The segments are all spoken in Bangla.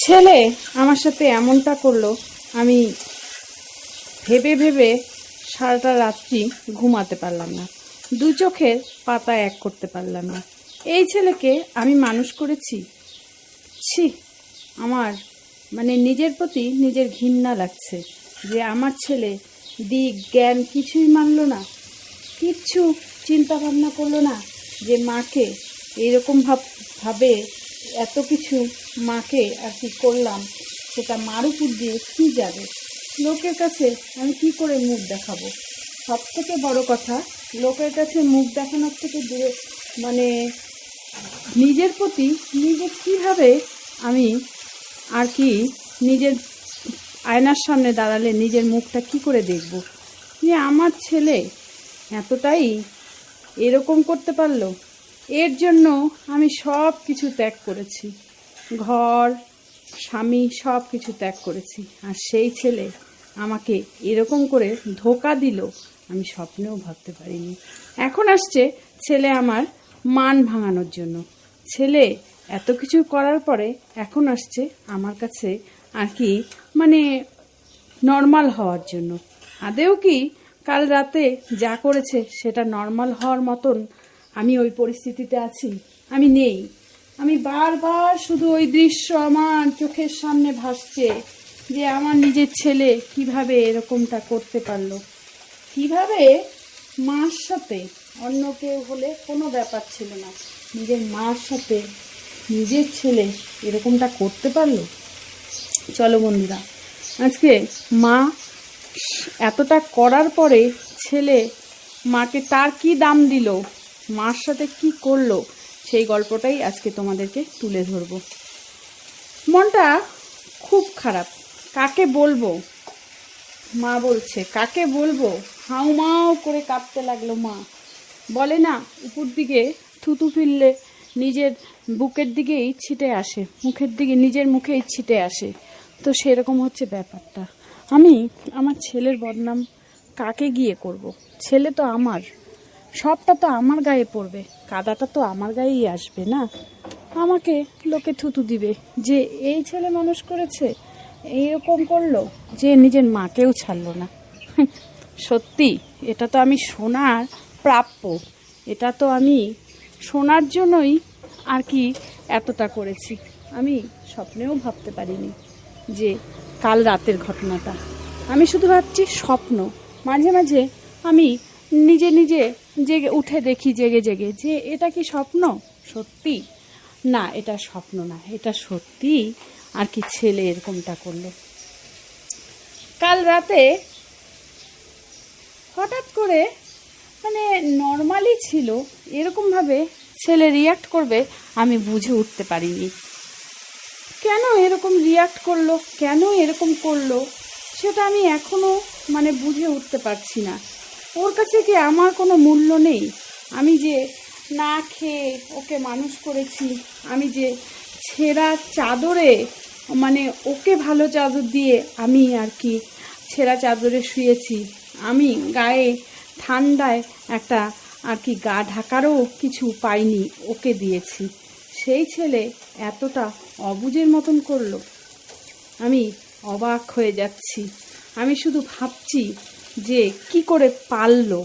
ছেলে আমার সাথে এমনটা করলো, আমি ভেবে ভেবে সারাটা রাত্রি ঘুমাতে পারলাম না, দু চোখের পাতা এক করতে পারলাম না। এই ছেলেকে আমি মানুষ করেছি। ছি, আমার নিজের প্রতি নিজের ঘৃণা লাগছে যে আমার ছেলে দিক জ্ঞান কিছুই মানলো না, কিচ্ছু চিন্তা ভাবনা করলো না যে মাকে এইরকম ভাবে এত কিছু মাকে আর কি করলাম, সেটা মার উপর দিয়ে কী যাবে, লোকের কাছে আমি কি করে মুখ দেখাবো। সব থেকে বড় কথা, লোকের কাছে মুখ দেখানোর থেকে দূরে নিজের প্রতি নিজে কীভাবে আমি আর কি নিজের আয়নার সামনে দাঁড়ালে নিজের মুখটা কি করে দেখব যে আমার ছেলে এতটাই এরকম করতে পারলো। এর জন্য আমি সব কিছু ত্যাগ করেছি, ঘর স্বামী সব কিছু ত্যাগ করেছি, আর সেই ছেলে আমাকে এরকম করে ধোঁকা দিল আমি স্বপ্নেও ভাবতে পারিনি। এখন আসছে ছেলে আমার মান ভাঙানোর জন্য, ছেলে এত কিছু করার পরে এখন আসছে আমার কাছে আর কি নর্মাল হওয়ার জন্য। আদেও কি কাল রাতে যা করেছে সেটা নর্মাল হওয়ার মতন আমি ওই পরিস্থিতিতে আছি? আমি নেই। আমি বারবার শুধু ওই দৃশ্য আমার চোখের সামনে ভাসছে যে আমার নিজের ছেলে কিভাবে এরকমটা করতে পারলো, কিভাবে মার সাথে, অন্য কেউ হলে কোনো ব্যাপার ছিল না, নিজের মার সাথে নিজের ছেলে এরকমটা করতে পারলো। চলো বন্ধুরা, আজকে মা এতটা করার পরে ছেলে মাকে তার কি দাম দিল, মার সাথে কি করলো, সেই গল্পটাই আজকে তোমাদেরকে তুলে ধরবো। মনটা খুব খারাপ, কাকে বলবো? মা বলছে কাকে বলবো, হাউমাউ করে কাঁদতে লাগলো মা। বলে না, উপর দিকে থুতু ফিরলে নিজের বুকের দিকেই ছিটে আসে, মুখের দিকে নিজের মুখেই ছিটে আসে, তো সেরকম হচ্ছে ব্যাপারটা। আমি আমার ছেলের বদনাম কাকে গিয়ে করব? ছেলে তো আমার, সবটা তো আমার গায়ে পড়বে, কাদাটা তো আমার গায়েই আসবে না। আমাকে লোকে থুতু দিবে যে এই ছেলে মানুষ করেছে, এইরকম করলো, যে নিজের মাকেও ছাড়লো না। সত্যি এটা তো আমি শোনার প্রাপ্য, এটা তো আমি শোনার জন্যই আর কি এতটা করেছি। আমি স্বপ্নেও ভাবতে পারিনি যে কাল রাতের ঘটনাটা, আমি শুধু ভাবছি স্বপ্ন। মাঝে মাঝে আমি নিজে নিজে জেগে উঠে দেখি জেগে জেগে যে এটা কি স্বপ্ন, সত্যি না, এটা স্বপ্ন না, এটা সত্যি আর কি ছেলে এরকমটা করলো। কাল রাতে হঠাৎ করে নর্মালি ছিল, এরকমভাবে ছেলে রিয়াক্ট করবে আমি বুঝে উঠতে পারিনি। কেন এরকম রিয়াক্ট করলো, কেন এরকম করলো, সেটা আমি এখনও বুঝে উঠতে পারছি না। ওর কাছে কি আমার কোনো মূল্য নেই? আমি যে না খেয়ে ওকে মানুষ করেছি, আমি যে ছেঁড়া চাদরে ওকে ভালো চাদর দিয়ে আমি আর কি ছেঁড়া চাদরে শুয়েছি, আমি গায়ে ঠান্ডায় একটা আর কি গা ঢাকারও কিছু পাইনি, ওকে দিয়েছি, সেই ছেলে এতটা অবুঝের মতন করলো। আমি অবাক হয়ে যাচ্ছি। আমি শুধু ভাবছি যে কি করে পারলো,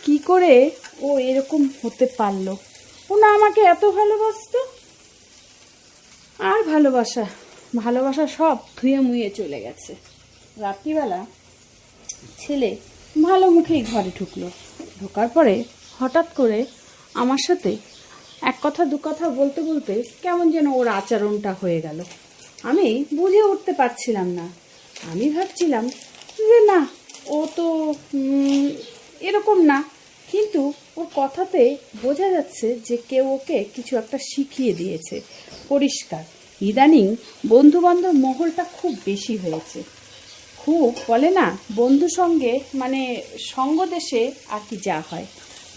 কি করে ও এরকম হতে পারলো। ও না আমাকে এত ভালোবাসতো, আর ভালোবাসা সব ধুয়ে মুয়ে চলে গেছে। রাত্রিবেলা ছেলে ভালো মুখেই ঘরে ঢুকলো, ঢোকার পরে হঠাৎ করে আমার সাথে এক কথা দু কথা বলতে বলতে কেমন যেন ওর আচরণটা হয়ে গেল। আমি বুঝে উঠতে পারছিলাম না। আমি ভাবছিলাম যে না, ও তো এরকম না, কিন্তু ওর কথাতে বোঝা যাচ্ছে যে কেউ ওকে কিছু একটা শিখিয়ে দিয়েছে। পরিষ্কার ইদানিং বন্ধুবান্ধব মহলটা খুব বেশি হয়েছে, খুব বলে না বন্ধু সঙ্গে সঙ্গ দেশে আর কি যা হয়।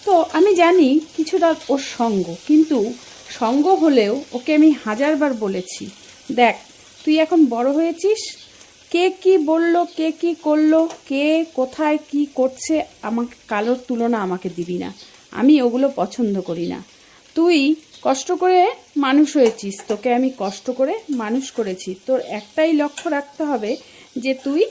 তো আমি জানি কিছুটা ওর সঙ্গ, কিন্তু সঙ্গ হলেও ওকে আমি হাজারবার বলেছি, দেখ তুই এখন বড় হয়েছিস, কে কি বলল, কে কি করলো, কে কোথায় কি করছে, আমাকে কালোর তুলনা আমাকে দিবি না, আমি ওগুলো পছন্দ করি না। তুই কষ্ট করে মানুষ হয়েছিস, তোকে আমি কষ্ট করে মানুষ করেছি। তোর একটাই লক্ষ্য রাখতে হবে যে তুই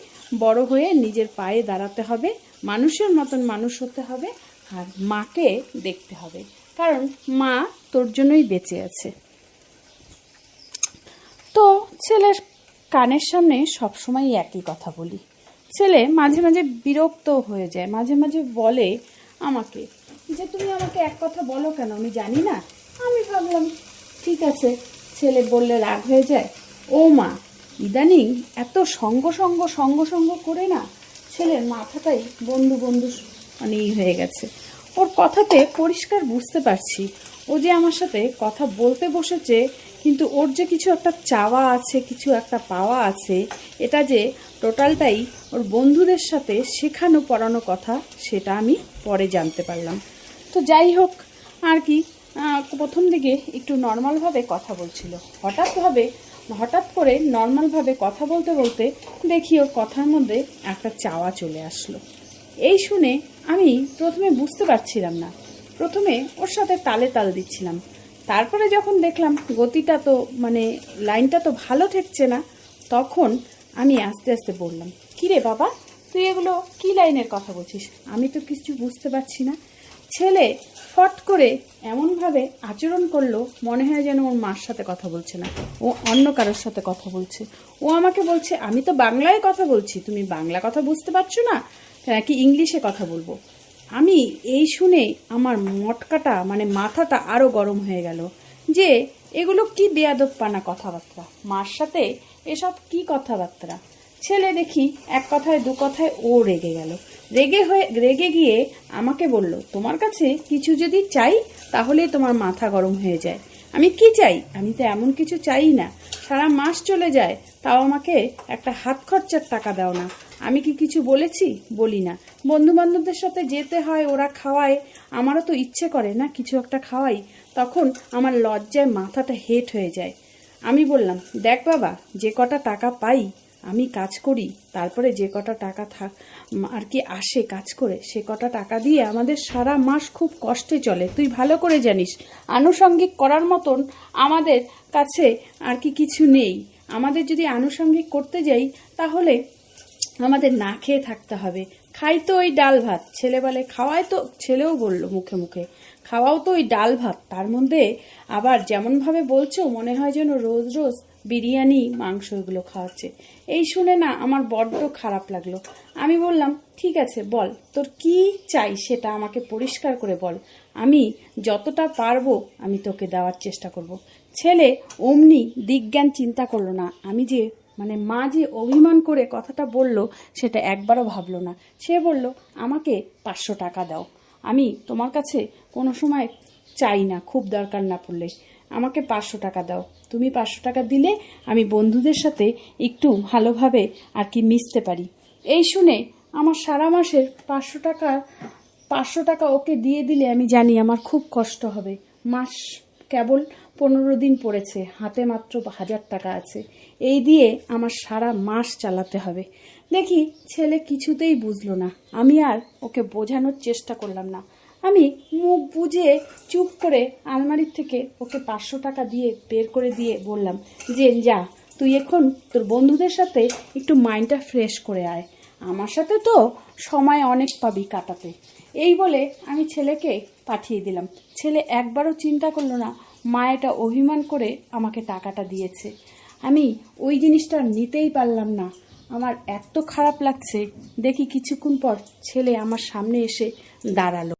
বড় হয়ে নিজের পায়ে দাঁড়াতে হবে, মানুষের মতন মানুষ হতে হবে, আর মাকে দেখতে হবে, কারণ মা তোর জন্যই বেঁচে আছে। তো ছেলের কানের সামনে সবসময় একই কথা বলি। ছেলে মাঝে মাঝে বিরক্ত হয়ে যায়, মাঝে মাঝে বলে আমাকে যে তুমি আমাকে এক কথা বলো কেন, আমি জানি না। আমি ভাবলাম ঠিক আছে, ছেলে বললে রাগ হয়ে যায়। ও মা, ইদানিং এত সঙ্গ সঙ্গ করে না ছেলের মাথাটাই বন্ধু বন্ধু মানে হয়ে গেছে। ওর কথাতে পরিষ্কার বুঝতে পারছি ও যে আমার সাথে কথা বলতে বসেছে, কিন্তু ওর যে কিছু একটা চাওয়া আছে, কিছু একটা পাওয়া আছে, এটা যে টোটালটাই ওর বন্ধুদের সাথে শেখানো পড়ানো কথা, সেটা আমি পরে জানতে পারলাম। তো যাই হোক আর কি, প্রথম দিকে একটু নর্মালভাবে কথা বলছিল, হঠাৎ করে নর্মালভাবে কথা বলতে বলতে দেখি ওর কথার মধ্যে একটা চাওয়া চলে আসলো। এই শুনে আমি প্রথমে বুঝতে পারছিলাম না, প্রথমে ওর সাথে তালে তাল দিচ্ছিলাম, তারপরে যখন দেখলাম গতিটা তো মানে লাইনটা তো ভালো ঠেকছে না, তখন আমি আস্তে আস্তে বললাম, কিরে বাবা, তুই এগুলো কি লাইনের কথা বলছিস? আমি তো কিছু বুঝতে পারছি না। ছেলে ফট করে এমনভাবে আচরণ করলো, মনে হয় যেন ওর মার সাথে কথা বলছে না, ও অন্য কারোর সাথে কথা বলছে। ও আমাকে বলছে, আমি তো বাংলায় কথা বলছি, তুমি বাংলা কথা বুঝতে পারছো না নাকি ইংলিশে কথা বলবো? আমি এই শুনে আমার মটকাটা মানে মাথাটা আরও গরম হয়ে গেল যে এগুলো কি বেয়াদবপানা কথাবার্তা, মার সাথে এসব কি কথাবার্তা। ছেলে দেখি এক কথায় দু কথায় ও রেগে গেল, রেগে গিয়ে আমাকে বলল, তোমার কাছে কিছু যদি চাই তাহলেই তোমার মাথা গরম হয়ে যায়। আমি কি চাই? আমি তো এমন কিছু চাই না, সারা মাস চলে যায় তাও আমাকে একটা হাত খরচার টাকা দাও না। আমি কি কিছু বলেছি? বলি না। বন্ধু বান্ধবদের সাথে যেতে হয়, ওরা খাওয়ায়, আমারও তো ইচ্ছে করে না কিছু একটা খাওয়াই, তখন আমার লজ্জায় মাথাটা হেট হয়ে যায়। আমি বললাম, দেখ বাবা, যে কটা টাকা পাই আমি কাজ করি, তারপরে যে কটা টাকা আর কি আসে কাজ করে, সে কটা টাকা দিয়ে আমাদের সারা মাস খুব কষ্টে চলে, তুই ভালো করে জানিস। আনুষঙ্গিক করার মতন আমাদের কাছে আর কি কিছু নেই। আমাদের যদি আনুষঙ্গিক করতে যাই তাহলে আমাদের না খেয়ে থাকতে হবে। খাই তো ওই ডাল ভাত, ছেলে বলে খাওয়ায় তো, ছেলেও বলল মুখে মুখে খাওয়াও তো ওই ডাল ভাত, তার মধ্যে আবার যেমনভাবে বলছো মনে হয় যেন রোজ রোজ বিরিয়ানি মাংস এগুলো খাওয়াচ্ছে। এই শুনে না আমার বড্ড খারাপ লাগলো। আমি বললাম, ঠিক আছে বল, তোর কি চাই সেটা আমাকে পরিষ্কার করে বল, আমি যতটা পারবো আমি তোকে দেওয়ার চেষ্টা করব। ছেলে অমনি দিকজ্ঞান চিন্তা করলো না, আমি যে মানে মা যে অভিমান করে কথাটা বলল সেটা একবারও ভাবলো না। সে বলল, আমাকে 500 টাকা দাও, আমি তোমার কাছে কোনো সময় চাই না, খুব দরকার না পড়লে আমাকে 500 টাকা দাও, তুমি 500 টাকা দিলে আমি বন্ধুদের সাথে একটু ভালোভাবে আর কি মিশতে পারি। এই শুনে আমার সারা মাসের 500 টাকা ওকে দিয়ে দিলে আমি জানি আমার খুব কষ্ট হবে। মাস কেবল 15 দিন পড়েছে, হাতে মাত্র 1000 টাকা আছে, এই দিয়ে আমার সারা মাস চালাতে হবে। দেখি ছেলে কিছুতেই বুঝলো না, আমি আর ওকে বোঝানোর চেষ্টা করলাম না। আমি মুখ বুজে চুপ করে আলমারির থেকে ওকে 500 টাকা দিয়ে বের করে দিয়ে বললাম যে যা, তুই এখন তোর বন্ধুদের সাথে একটু মাইন্ডটা ফ্রেশ করে আয়, আমার সাথে তো সময় অনেক পাবি কাটাতে। এই বলে আমি ছেলেকে পাঠিয়ে দিলাম। ছেলে একবারও চিন্তা করলো না মা এটা অভিমান করে আমাকে টাকাটা দিয়েছে। আমি ওই জিনিসটা নিতেই পারলাম না, আমার এত খারাপ লাগছে। দেখি কিছুক্ষণ পর ছেলে আমার সামনে এসে দাঁড়ালো।